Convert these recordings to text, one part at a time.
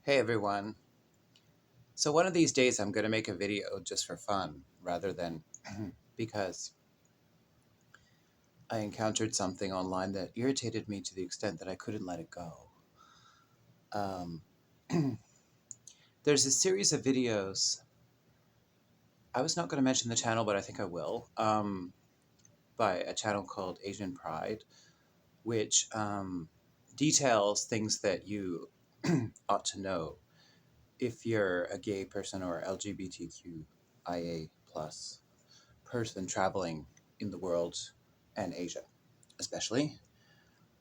Hey everyone. So one of these days I'm going to make a video just for fun rather than because I encountered something online that irritated me to the extent that I couldn't let it go. Um, there's a series of videos. I was not going to mention the channel, but I think I will, by a channel called Asian Pride, which details things that you ought to know if you're a gay person or LGBTQIA plus person traveling in the world and Asia, especially.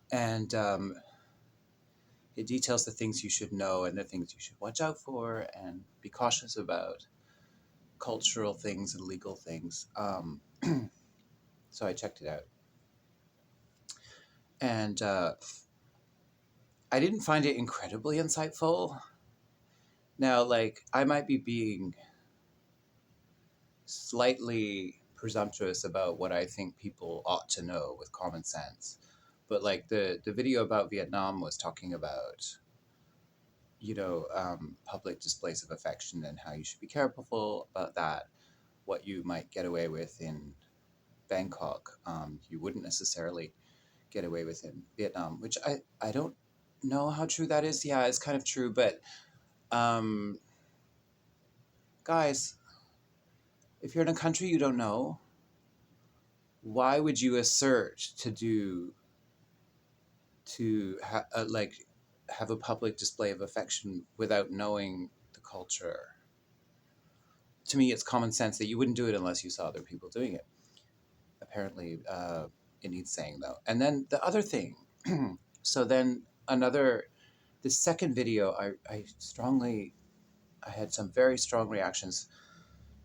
And it details the things you should know and the things you should watch out for and be cautious about, cultural things and legal things. So I checked it out. And I didn't find it incredibly insightful. Now, I might be being slightly presumptuous about what I think people ought to know with common sense. But the video about Vietnam was talking about, public displays of affection and how you should be careful about that. What you might get away with in Bangkok, you wouldn't necessarily get away with in Vietnam, which I don't know how true that is. Yeah, it's kind of true, but um, guys, if you're in a country you don't know, why would you assert have a public display of affection without knowing the culture? To me, it's common sense that you wouldn't do it unless you saw other people doing it. Apparently, it needs saying, though. And then the other thing, so then the second video, I had some very strong reactions,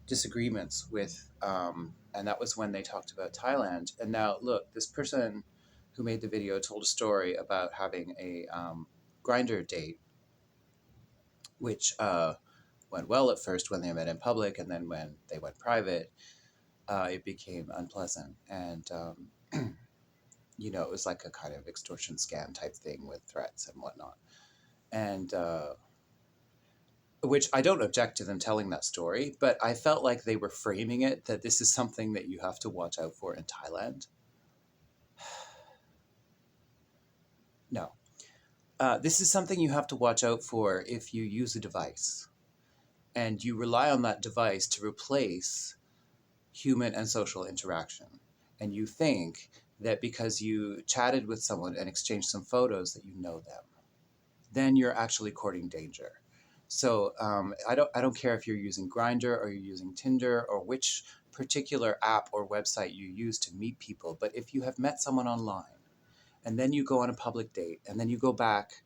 disagreements with, and that was when they talked about Thailand. And now, look, this person who made the video told a story about having a grinder date, which went well at first when they met in public, and then when they went private, it became unpleasant. And, it was like a kind of extortion scam type thing with threats and whatnot. And which I don't object to them telling that story, but I felt like they were framing it that this is something that you have to watch out for in Thailand. No. This is something you have to watch out for if you use a device and you rely on that device to replace human and social interaction. And you think that because you chatted with someone and exchanged some photos that you know them, then you're actually courting danger. So I don't care if you're using Grindr or you're using Tinder or which particular app or website you use to meet people. But if you have met someone online and then you go on a public date and then you go back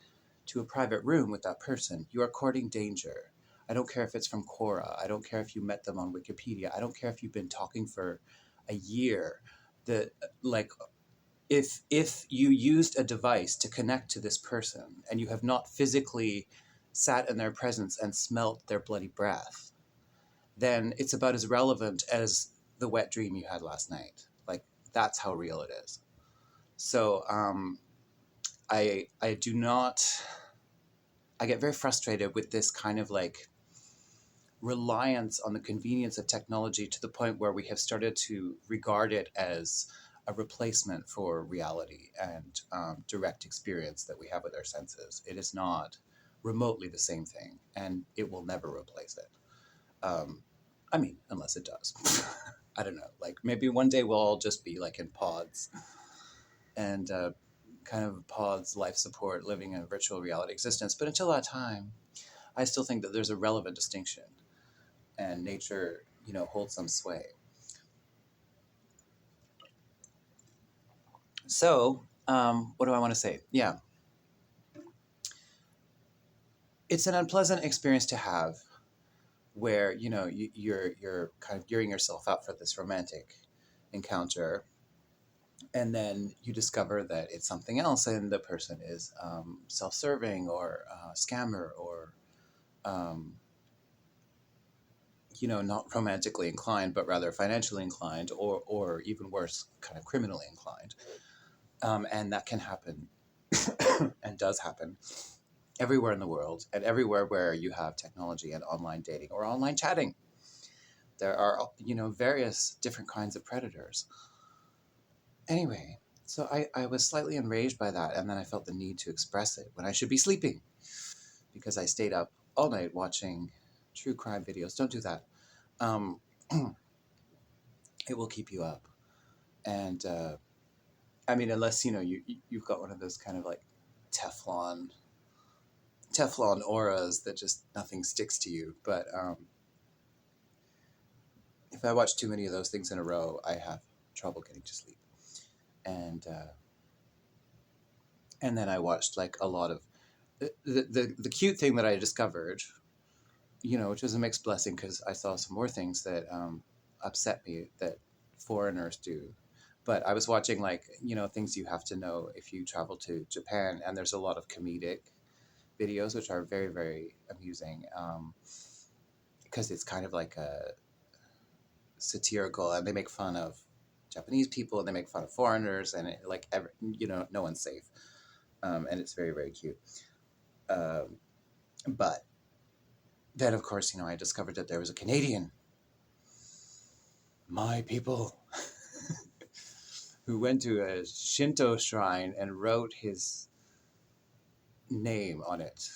to a private room with that person, you are courting danger. I don't care if it's from Quora. I don't care if you met them on Wikipedia. I don't care if you've been talking for a year. The like if you used a device to connect to this person and you have not physically sat in their presence and smelt their bloody breath, then it's about as relevant as the wet dream you had last night. Like, that's how real it is. So I do not, I get very frustrated with this kind of reliance on the convenience of technology to the point where we have started to regard it as a replacement for reality and direct experience that we have with our senses. It is not remotely the same thing, and it will never replace it. I mean, unless it does. I don't know. Maybe one day we'll all just be in pods and kind of pods, life support, living in a virtual reality existence. But until that time, I still think that there's a relevant distinction, and nature, holds some sway. So, what do I want to say? Yeah. It's an unpleasant experience to have where, you're kind of gearing yourself up for this romantic encounter, and then you discover that it's something else and the person is self-serving or scammer or, not romantically inclined, but rather financially inclined or even worse, kind of criminally inclined. And that can happen and does happen everywhere in the world and everywhere where you have technology and online dating or online chatting. There are, various different kinds of predators. Anyway, so I was slightly enraged by that, and then I felt the need to express it when I should be sleeping because I stayed up all night watching true crime videos. Don't do that. Um, it will keep you up. And I mean, unless you've got one of those kind of like Teflon auras that just nothing sticks to you. But if I watch too many of those things in a row, I have trouble getting to sleep. And then I watched like a lot of the cute thing that I discovered, which was a mixed blessing because I saw some more things that upset me that foreigners do. But I was watching like, things you have to know if you travel to Japan, and there's a lot of comedic videos which are very, very amusing because it's kind of like a satirical, and they make fun of Japanese people and they make fun of foreigners, and no one's safe, and it's very, very cute. But then, of course, I discovered that there was a Canadian, my people, who went to a Shinto shrine and wrote his name on it,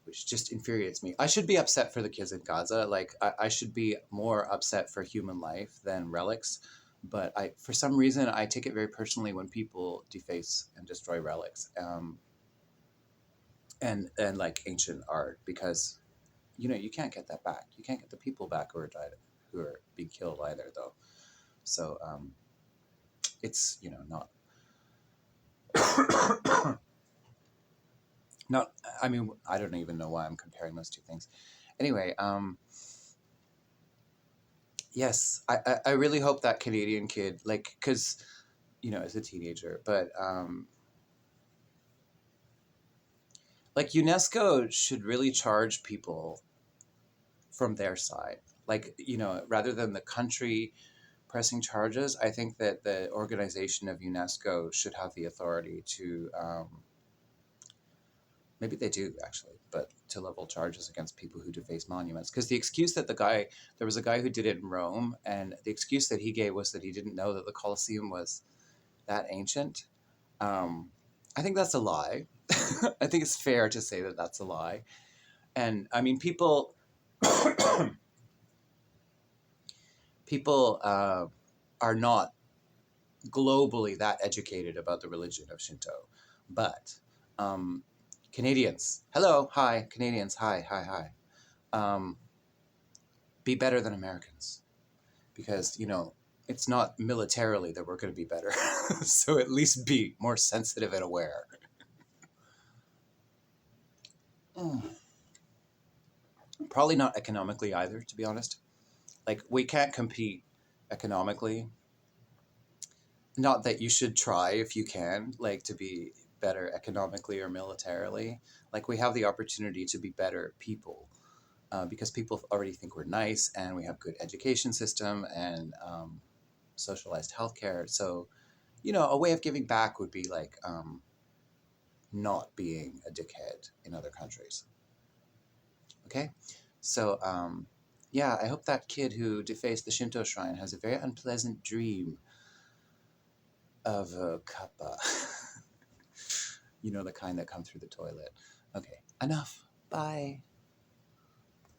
which just infuriates me. I should be upset for the kids in Gaza. Like, I should be more upset for human life than relics. But for some reason, I take it very personally when people deface and destroy relics, and like ancient art, because you can't get that back. You can't get the people back who are being killed either, though. So it's not. I mean, I don't even know why I'm comparing those two things. Anyway, yes, I really hope that Canadian kid, like, because as a teenager, but like UNESCO should really charge people from their side, like rather than the country pressing charges. I think that the organization of UNESCO should have the authority to, maybe they do actually, but to level charges against people who deface monuments. Because the excuse that there was a guy who did it in Rome, and the excuse that he gave was that he didn't know that the Colosseum was that ancient. I think that's a lie. I think it's fair to say that that's a lie. And I mean, people are not globally that educated about the religion of Shinto, but Canadians, hello, hi, Canadians, hi, hi, hi. Be better than Americans, because it's not militarily that we're going to be better. So at least be more sensitive and aware. Probably not economically either, to be honest. Like, we can't compete economically. Not that you should try if you can, like, to be better economically or militarily. Like, we have the opportunity to be better people, because people already think we're nice, and we have good education system and socialized healthcare. So, a way of giving back would be like not being a dickhead in other countries. Okay? So, yeah, I hope that kid who defaced the Shinto shrine has a very unpleasant dream of a kappa. The kind that come through the toilet. Okay, enough. Bye.